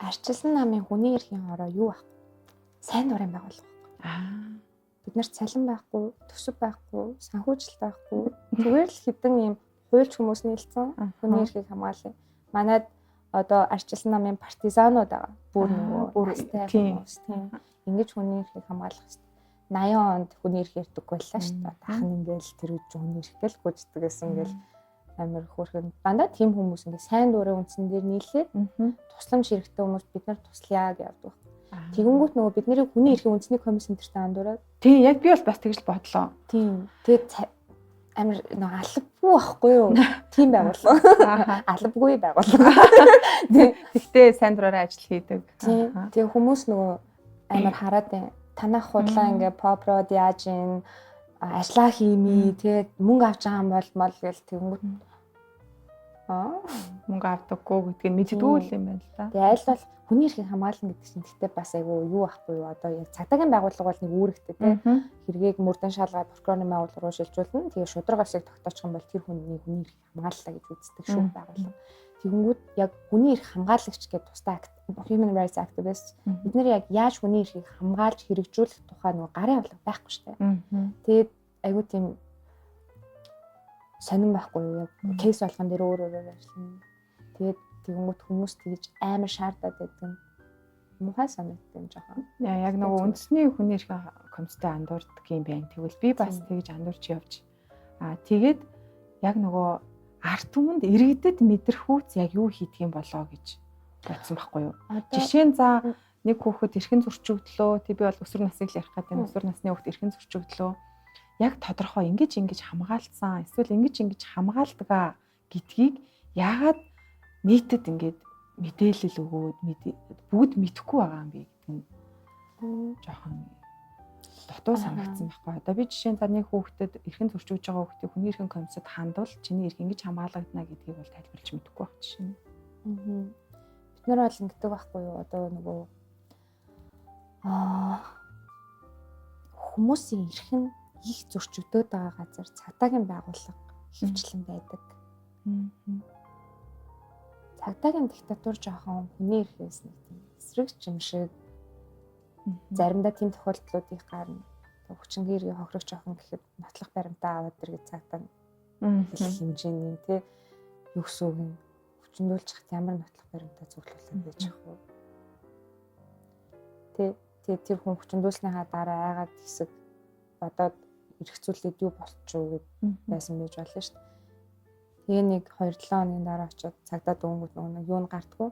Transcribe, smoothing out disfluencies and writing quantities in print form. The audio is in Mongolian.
арчилсан намын хүний эрхийн ороо юу вэ? Сайн дурын байгууллага. Бид нар цалин байхгүй, төсөв байхгүй, санхүүжилт байхгүй. Зүгээр л хэдэн ийм хуульч хүмүүс нийлсэн хүний эрхийг хамгаалъя. Манайд одоо арчилсан намын партизанууд байгаа. Бүр настай хүмүүс тийм. Ингэж хүний эрхийг хамгаалах хэрэгтэй. 80 онд хүний эрх ярьдаг байлаа шүү дээ. Дахин ингээл тэр үеч хүний эрх гэл гүйцэтгэх гэсэн ингээл амар хөөрхөн. Дандаа тийм хүмүүс ингээ сайн дурын үндсэн дээр нийлээд тусламж хэрэгтэй хүмүүс бид нар туслая гэж явдаг. Тэгэнгүүт нөгөө бид нарыг хүний эрхийн үндэсний комиссийн тэртээ андуураад. Тийм яг би бол бас тэгж л бодлоо. Тийм. Тэгээд амар нөгөө албагүй байхгүй юу? Тийм байгууллага. Албагүй байгууллага. Тэгтээ сайн дураараа ажил хийдэг. Тэгээ хүмүүс нөгөө амар хараад байна. Танах худлаа ингээ попрод яаж ин ажиллаа хиймээ. Тэгээд мөнгө авч байгаа юм бол мол гэл тэгэнгүүт мөнгө авдаггүй гэдгийг мэддэггүй юм байна л да. Тэгээ аль бол хүний эрхийг хамгаална гэдэг чинь тэгтээ бас айгүй юу ахгүй юу одоо яг цагдаагийн байгууллага бол нэг үүрэгтэй тий хэргийг мөрдөн шалгаад прокурорын байгууллага руу шилжүүлнэ. Тэгээ шударгасыг тогтоочих юм бол тэр хүний эрхийг хамгааллаа гэж үздэг шүү байгууллага. Тэгэнгүүт яг хүний эрх хамгаалагч гэдэг тусдаа human rights activist бид нар яг яаж хүний эрхийг хамгаалж хэрэгжүүлэх тухай нөгөө гарын авлага байхгүй шүү дээ. Тэгээд айгүй тийм сонирн байхгүй юу яг кейс болгон дээр өөр ажиллана. Тэгээд тэгэнгүүт хүмүүс тэгж амар шаардаад байдаг. Мухай санагддаг юм жоохон. Яг нөгөө үндэсний хүний эрхийн комисстэй андуурдаг юм байна. Тэгвэл би бас тэгж андуурч явж. Тэгээд яг нөгөө арт түмэнд иргэдэд мэдрэхүүц яг юу хийдэг юм болоо гэж бодсон байхгүй юу? Жишээ нь за нэг хүүхэд эрхэн зөрчигдлөө. Тэг би бол өсвөр насыг л ярих гэдэг. Өсвөр насны хүүхэд эрхэн зөрчигдлөө. Яг тодорхой ингэж хамгаалцсан. Эсвэл ингэж хамгаалдаг гэдгийг яагаад нийтэд ингээд мэдээлэл өгөөд бүгд мэдэхгүй байгаа юм бэ гэдэг нь жоохон дотоо санагдсан байхгүй. Одоо би жишээ нь за нэг хүүхдэд эрхэн зөрчигдөж байгаа хүүхдийг хүний эрхийн комиссад хандвал чиний эрх ингэж хамгаалагдана гэдгийг бол тайлбарлаж мэдэхгүй байх жишээ нь. Бид нар бол ингэдэг байхгүй юу? Одоо нөгөө хүмүүсийн эрх нь их зөрчигдөд байгаа газар цагдаагийн байгууллага хөвчлэн байдаг. Цагдаагийн диктатур жоохон хүний эрхээс нэг тийм эсрэгч юм шиг заримдаа тийм тохиолдлуудыг гарна. Хүчингийн эргийг хохирох жоохон гэхэд нотлох баримтаа аваад ирэх цагдаа хэлэх хэмжээний тий юу гэсэн үг юм хүчндүүлж хат ямар нотлох баримтаа зөвлүүлээд байж ах вэ? Тэр хүн хүчндүүлснийхаа дараа айгаад хэсэг бодоод эргцүүлээд юу болчихоо гэд байсан байж болно шүү дээ. Тэгээ нэг 2-7 хоногийн дараа очиод цагдаа дөнгөд нөгөө юу н гардггүй